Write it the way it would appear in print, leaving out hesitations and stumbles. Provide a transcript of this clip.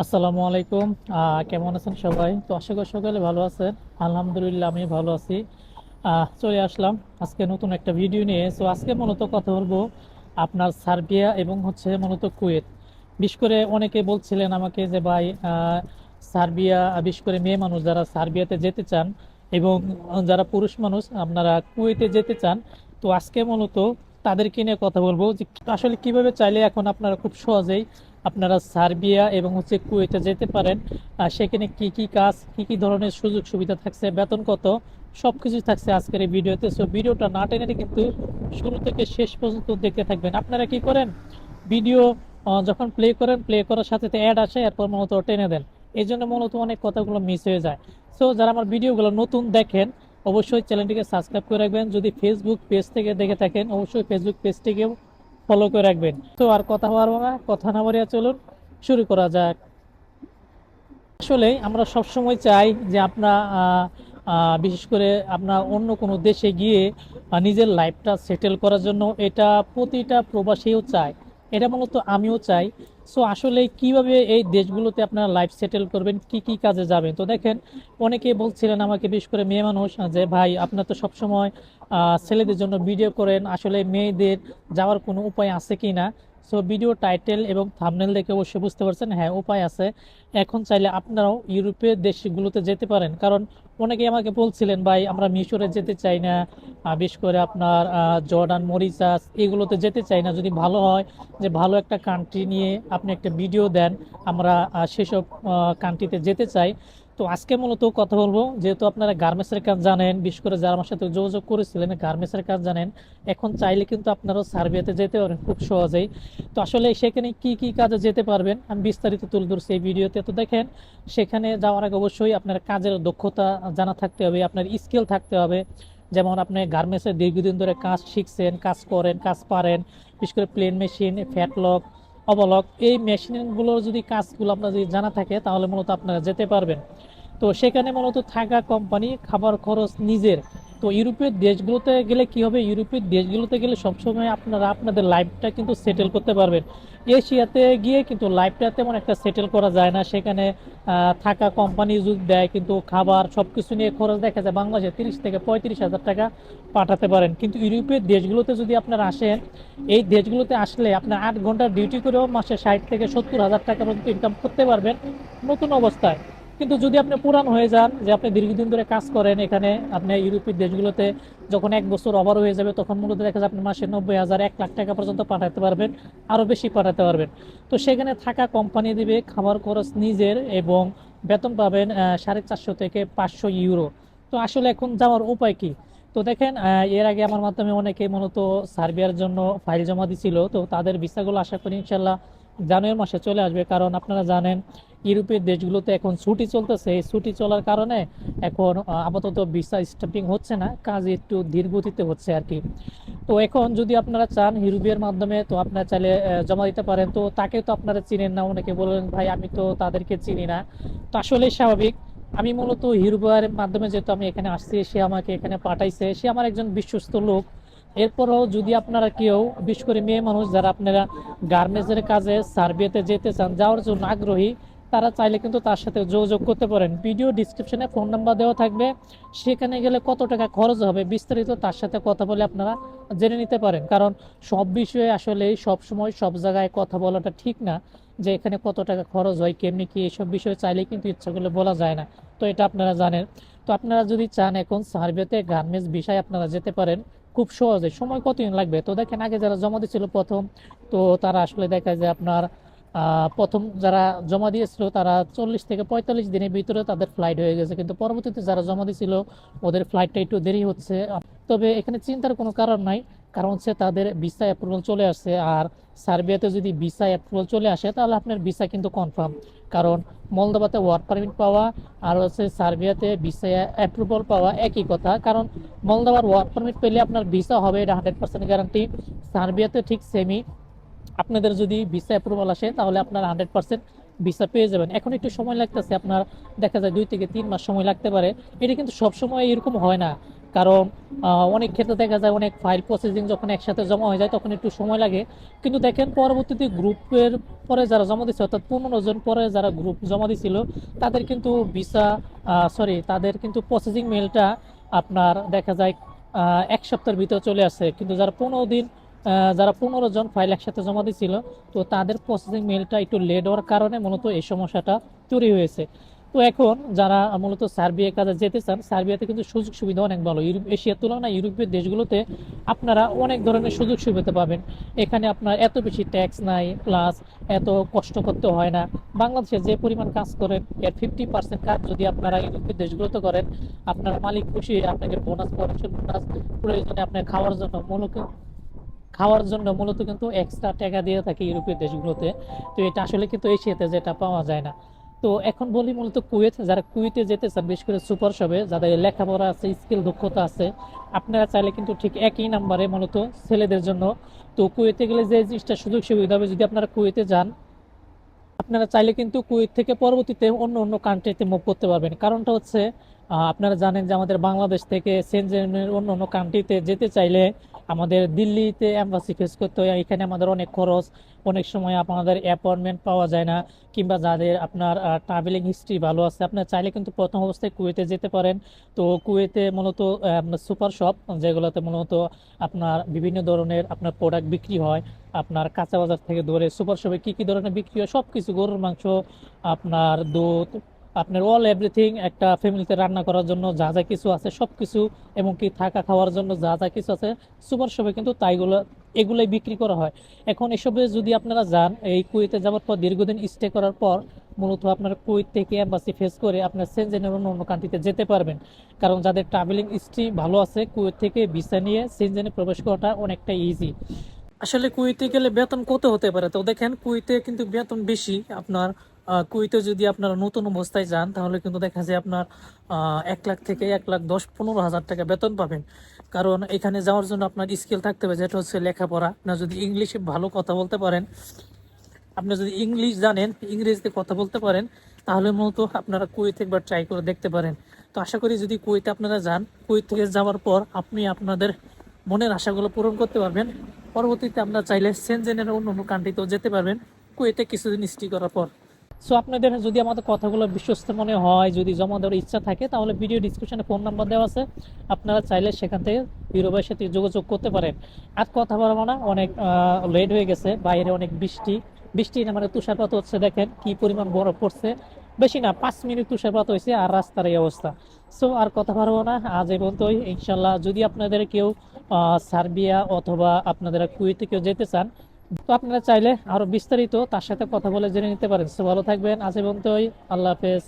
আসসালামু আলাইকুম। কেমন আছেন সবাই? তো আশা করি সকালে ভালো আছেন। আলহামদুলিল্লাহ আমি ভালো আছি। চলে আসলাম আজকে নতুন একটা ভিডিও নিয়ে। তো আজকে মূলত কথা বলবো আপনার সার্বিয়া এবং হচ্ছে মূলত কুয়েত। বিশেষ করে অনেকে বলছিলেন আমাকে যে ভাই, সার্বিয়া, বিশেষ করে মেয়ে মানুষ যারা সার্বিয়াতে যেতে চান এবং যারা পুরুষ মানুষ আপনারা কুয়েতে যেতে চান। তো আজকে মূলত তাদেরকে নিয়ে কথা বলবো যে আসলে কিভাবে চাইলে এখন আপনারা খুব সহজেই আপনারা সার্বিয়া এবং হচ্ছে কুয়েতে যেতে পারেন। আর সেখানে কি কি কাজ, কি কি ধরনের সুযোগ সুবিধা থাকছে, বেতন কত, সবকিছু থাকছে আজকের এই ভিডিওতে। সো ভিডিওটা না টেনে কিন্তু শুরু থেকে শেষ পর্যন্ত দেখতে থাকবেন। আপনারা কি করেন, ভিডিও যখন প্লে করেন, প্লে করার সাথে সাথে অ্যাড আসে, এরপর মূলত টেনে দেন। এই জন্য মূলত অনেক কথাগুলো মিস হয়ে যায়। সো যারা আমার ভিডিওগুলো নতুন দেখেন, অবশ্যই চ্যানেলটিকে সাবস্ক্রাইব করে রাখবেন। যদি ফেসবুক পেজ থেকে দেখে থাকেন, অবশ্যই ফেসবুক পেজটিকেও ফলো করে রাখবেন। তো আর কথা বাড়বো না, কথা না বাড়িয়ে চলুন শুরু করা যাক। আসলে আমরা সব সময় চাই যে আপনার বিশেষ করে আপনার অন্য কোনো দেশে গিয়ে নিজের লাইফটা সেটেল করার জন্য, এটা প্রতিটা প্রবাসীও চায়, এটা মূলত আমিও চাই। সো আসলে কিভাবে এই দেশগুলোতে আপনারা লাইফ সেটেল করবেন, কি কি কাজে যাবেন? তো দেখেন, অনেকে বলছিলেন আমাকে, বিশেষ করে মেয়ে মানুষ, যে ভাই আপনার তো সবসময় ছেলেদের জন্য ভিডিও করেন, আসলে মেয়েদের যাওয়ার কোনো উপায় আছে কি না? সো ভিডিও টাইটেল এবং থাম্বনেল দেখে অবশ্যই বুঝতে পারছেন, হ্যাঁ উপায় আছে। এখন চাইলে আপনারাও ইউরোপের দেশগুলোতে যেতে পারেন, কারণ অনেকেই আমাকে বলছিলেন ভাই আমরা মিশরে যেতে চাই না, বিশেষ করে আপনার জর্ডান, মরিশাস, এগুলোতে যেতে চাই না। যদি ভালো হয় যে ভালো একটা কান্ট্রি নিয়ে আপনি একটা ভিডিও দেন, আমরা সেসব কান্ট্রিতে যেতে চাই। তো আজকে মূলত কথা বলবো, যেহেতু আপনারা গার্মেন্টসের কাজ জানেন, বিশেষ করে যারা আমার সাথে যোগাযোগ করেছিলেন গার্মেন্টসের কাজ জানেন, এখন চাইলে কিন্তু আপনারাও সার্বিয়াতে যেতে পারেন খুব সহজেই। তো আসলে সেখানে কি কি কাজে যেতে পারবেন আমি বিস্তারিত তুলে ধরছি এই ভিডিওতে। তো দেখেন, সেখানে যাওয়ার আগে অবশ্যই আপনার কাজের দক্ষতা জানা থাকতে হবে, আপনার স্কিল থাকতে হবে। যেমন আপনি গার্মেন্টসে দীর্ঘদিন ধরে কাজ শিখছেন, কাজ করেন, কাজ পারেন, বিশেষ করে প্লেন মেশিন, ফ্যাটলক, অবলক, এই মেশিনগুলোর যদি কাজগুলো আপনার যদি জানা থাকে তাহলে মূলত আপনারা যেতে পারবেন। তো সেখানে মূলত থাকা, কোম্পানি, খাবার খরচ নিজের। তো ইউরোপের দেশগুলোতে গেলে কি হবে, ইউরোপের দেশগুলোতে গেলে সবসময় আপনারা আপনাদের লাইফটা কিন্তু সেটেল করতে পারবেন। এশিয়াতে গিয়ে কিন্তু লাইফটা তেমন একটা সেটেল করা যায় না। সেখানে থাকা, কোম্পানি যদি দেয়, কিন্তু খাবার সব কিছু নিয়ে খরচ দেখা যায় বাংলাদেশে 30 থেকে 35 হাজার টাকা পাঠাতে পারেন। কিন্তু ইউরোপের দেশগুলোতে যদি আপনারা আসেন, এই দেশগুলোতে আসলে আপনার 8 ঘন্টা ডিউটি করেও মাসে 60 থেকে 70 হাজার টাকা পর্যন্ত ইনকাম করতে পারবেন নতুন অবস্থায়। কিন্তু যদি আপনি পুরান হয়ে যান, যে আপনি দীর্ঘদিন ধরে কাজ করেন এখানে, আপনি ইউরোপের দেশগুলোতে যখন 1 বছর ওভার হয়ে যাবে, তখন মূলত দেখা যায় আপনি মাসে 90 হাজার, 1 লাখ টাকা পর্যন্ত পাঠাতে পারবেন, আরও বেশি পাঠাতে পারবেন। তো সেখানে থাকা কোম্পানি দিবে, খাবার খরচ নিজের, এবং বেতন পাবেন 450 থেকে 500 ইউরো। তো আসলে এখন যাওয়ার উপায় কি? তো দেখেন, এর আগে আমার মাধ্যমে অনেকে মূলত সার্বিয়ার জন্য ফাইল জমা দিছিল। তো তাদের ভিসাগুলো আশা করি ইনশাল্লাহ জানুয়ারি মাসে চলে আসবে, কারণ আপনারা জানেন ইউরোপের দেশগুলোতে এখন ছুটি চলতেছে। এই ছুটি চলার কারণে এখন আপাতত ভিসা স্ট্যাম্পিং হচ্ছে না, কাজ একটু ধীর গতিতে হচ্ছে আর কি। তো এখন যদি আপনারা চান ইউরোপের মাধ্যমে, তো আপনারা চাইলে জমা দিতে পারেন। তো তাকে তো আপনারা চিনেন না, অনেকে বললেন ভাই আমি তো তাদেরকে চিনি না। তো আসলে স্বাভাবিক, আমি মূলত ইউরোপের মাধ্যমে যেহেতু আমি এখানে আসছি, সে আমাকে এখানে পাঠাইছে, সে আমার একজন বিশ্বস্ত লোক। এরপরও যদি আপনারা কেউ, বিশেষ করে মেয়ে মানুষ যারা আপনারা গার্মেন্টসের কাজে সার্বিয়াতে যেতে চান, যাওয়ার জন্য আগ্রহী, তারা চাইলে কিন্তু তার সাথে যোগাযোগ করতে পারেন। ভিডিও ডিসক্রিপশনে ফোন নাম্বার দেওয়া থাকবে, সেখানে গেলে কত টাকা খরচ হবে বিস্তারিত তার সাথে কথা বলে আপনারা জেনে নিতে পারেন। কারণ সব বিষয়ে আসলে সব সময় সব জায়গায় কথা বলাটা ঠিক না, যে এখানে কত টাকা খরচ হয়, কেমনি কি, এসব বিষয়ে চাইলে কিন্তু ইচ্ছা করলে বলা যায় না। তো এটা আপনারা জানেন। তো আপনারা যদি চান এখন সার্বিয়াতে গার্মেন্টস বিষয়ে আপনারা যেতে পারেন খুব সহজে। সময় কতদিন লাগবে? তো দেখেন, আগে যারা জমা দিয়েছিল প্রথম, তো তারা আসলে দেখা যায় আপনার প্রথম যারা জমা দিয়েছিল তারা 40 থেকে 45 দিনের ভিতরে তাদের ফ্লাইট হয়ে গেছে, কিন্তু পরবর্তীতে যারা জমা দিয়েছিল ওদের ফ্লাইটটা একটু দেরি হচ্ছে। তবে এখানে চিন্তার কোনো কারণ নাই, কারণ হচ্ছে তাদের ভিসা অ্যাপ্রুভাল চলে আসছে। আর সার্বিয়াতে যদি ভিসা অ্যাপ্রুভাল চলে আসে তাহলে আপনার ভিসা কিন্তু কনফার্ম। কারণ মলদোভাতে ওয়ার্ক পারমিট পাওয়া আর হচ্ছে সার্বিয়াতে ভিসা অ্যাপ্রুভাল পাওয়া একই কথা। কারণ মলদোভার ওয়ার্ক পারমিট পেলে আপনার ভিসা হবে, এটা 100% গ্যারান্টি। সার্বিয়াতে ঠিক সেমি, আপনাদের যদি ভিসা অ্যাপ্রুভাল আসে তাহলে আপনার 100% ভিসা পেয়ে যাবেন। এখন একটু সময় লাগতেছে আপনার, দেখা যায় 2 থেকে 3 মাস সময় লাগতে পারে। এটা কিন্তু সব সময় এরকম হয় না। কারণ অনেক ক্ষেত্রে দেখা যায় অনেক ফাইল প্রসেসিং যখন একসাথে জমা হয়ে যায় তখন একটু সময় লাগে। কিন্তু দেখেন পরবর্তীতে গ্রুপের পরে যারা জমা দিচ্ছে, অর্থাৎ 15 জন পরে যারা গ্রুপ জমা দিছিল, তাদের কিন্তু ভিসা, তাদের কিন্তু প্রসেসিং মেলটা আপনার দেখা যায় 1 সপ্তাহের ভিতরে চলে আসে। কিন্তু যারা 15 জন ফাইল একসাথে জমা দিছিল, তো তাদের প্রসেসিং মেলটা একটু লেট হওয়ার কারণে মূলত এই সমস্যাটা তৈরি হয়েছে। তো এখন যারা মূলত সার্বিয়া কাজে যেতে চান, সার্বিয়াতে কিন্তু সুযোগ সুবিধা অনেক ভালো। এশিয়ার তুলনায় ইউরোপীয় দেশগুলোতে আপনারা অনেক ধরনের সুযোগ সুবিধা পাবেন। এখানে আপনার এত বেশি ট্যাক্স নাই, প্লাস এত কষ্ট করতে হয় না। বাংলাদেশে যে পরিমাণ কাজ করেন এর 50% কাজ যদি আপনারা ইউরোপীয় দেশগুলোতে করেন, আপনার মালিক খুশি হয়ে আপনাকে বোনাস, প্রোডাকশন বোনাস, প্রয়োজনে আপনার খাওয়ার জন্য মূলত কিন্তু এক্সট্রা টাকা দিয়ে থাকে ইউরোপীয় দেশগুলোতে। তো এটা আসলে কিন্তু এশিয়াতে যেটা পাওয়া যায় না। তো এখন বলি মূলত কুয়েত, যারা কুয়েতে যেতে চান, বিশেষ করে সুপার শপে যাদের লেখাপড়া আছে, স্কিল দক্ষতা আছে, আপনারা চাইলে কিন্তু ঠিক একই নাম্বারে মূলত ছেলেদের জন্য। তো কুয়েতে গেলে যে জিনিসটা সুযোগ সুবিধা হবে, যদি আপনারা কুয়েতে যান, আপনারা চাইলে কিন্তু কুয়েত থেকে পরবর্তীতে অন্য অন্য কান্ট্রিতে মুভ করতে পারবেন। কারণটা হচ্ছে আপনারা জানেন যে আমাদের বাংলাদেশ থেকে সেনজেনের অন্য অন্য কান্ট্রিতে যেতে চাইলে আমাদের দিল্লিতে এম্বাসি ফেস করতে হয়। এখানে আমাদের অনেক খরচ, অনেক সময় আপনাদের অ্যাপয়েন্টমেন্ট পাওয়া যায় না, কিংবা যাদের আপনার ট্রাভেলিং হিস্ট্রি ভালো আছে, আপনারা চাইলে কিন্তু প্রথম অবস্থায় কুয়েতে যেতে পারেন। তো কুয়েতে মূলত আপনার সুপার শপ, যেগুলোতে মূলত আপনার বিভিন্ন ধরনের আপনার প্রোডাক্ট বিক্রি হয়, আপনার কাঁচা বাজার থেকে ধরে সুপার শপে কি কি ধরনের বিক্রি হয় সব কিছু, গরুর মাংস, আপনার দুধ, আপনার অল এভরিথিং, একটা ফ্যামিলিতে রান্না করার জন্য যা যা কিছু আছে সব কিছু, এবং কি থাকা খাওয়ার জন্য যা যা কিছু আছে, সুপার শপে কিন্তু এগুলাই বিক্রি করা হয়। এখন এসবে যদি আপনারা যান, এই কুয়েতে যাওয়ার পর দীর্ঘদিন স্টে করার পর মূলত আপনার কুয়েত থেকে এম্বাসি ফেস করে আপনার সেনজেনের অন্য অন্য কান্ট্রিতে যেতে পারবেন। কারণ যাদের ট্রাভেলিং হিস্ট্রি ভালো আছে, কুয়েত থেকে ভিসা নিয়ে সেনজেনে প্রবেশ করাটা অনেকটা ইজি। আসলে কুয়েতে গেলে বেতন কত হতে পারে? তো দেখেন, কুয়েতে কিন্তু বেতন বেশি আপনার। কুয়েতে যদি আপনারা নতুন অবস্থায় যান, তাহলে কিন্তু দেখা যায় আপনার 1 লাখ থেকে 1,10,15,000 টাকা বেতন পাবেন। কারণ এখানে যাওয়ার জন্য আপনার স্কিল থাকতে হবে, যেটা হচ্ছে লেখাপড়া। আপনার যদি ইংলিশে ভালো কথা বলতে পারেন, আপনি যদি ইংলিশ জানেন, ইংরেজিতে কথা বলতে পারেন, তাহলে মূলত আপনারা কুয়েত একবার ট্রাই করে দেখতে পারেন। তো আশা করি যদি কুয়েতে আপনারা যান, কুয়েত থেকে যাওয়ার পর আপনি আপনাদের মনের আশাগুলো পূরণ করতে পারবেন। পরবর্তীতে আপনারা চাইলে সেনজেনের অন্য অন্য কান্ট্রিতেও যেতে পারবেন কুয়েতে কিছুদিন স্টে করার পর। সো আপনাদের যদি আমাদের কথাগুলো বিশ্বস্ত মনে হয়, যদি জমা দেওয়ার ইচ্ছা থাকে, তাহলে ভিডিও ডিসক্রিপশনে ফোন নাম্বার দেওয়া আছে, আপনারা চাইলে সেখান থেকে হিরো ভাইয়ের সাথে যোগাযোগ করতে পারেন। আর কথা বলবো না, অনেক লেট হয়ে গেছে, বাইরে অনেক বৃষ্টি, বৃষ্টি না মানে তুষারপাত হচ্ছে, দেখেন কি পরিমাণ বরফ পড়ছে। বেশি না, 5 মিনিট তুষারপাত হয়েছে আর রাস্তার এই অবস্থা। সো আর কথা পারবো না, আজ এই পর্যন্তই। ইনশাল্লাহ যদি আপনাদের কেউ সার্বিয়া অথবা আপনাদের কুয়েতে কেউ যেতে চান, তো আপনারা চাইলে আরো বিস্তারিত তার সাথে কথা বলে জেনে নিতে পারেন। তো ভালো থাকবেন, আজ এই পর্যন্তই। আল্লাহ হাফেজ।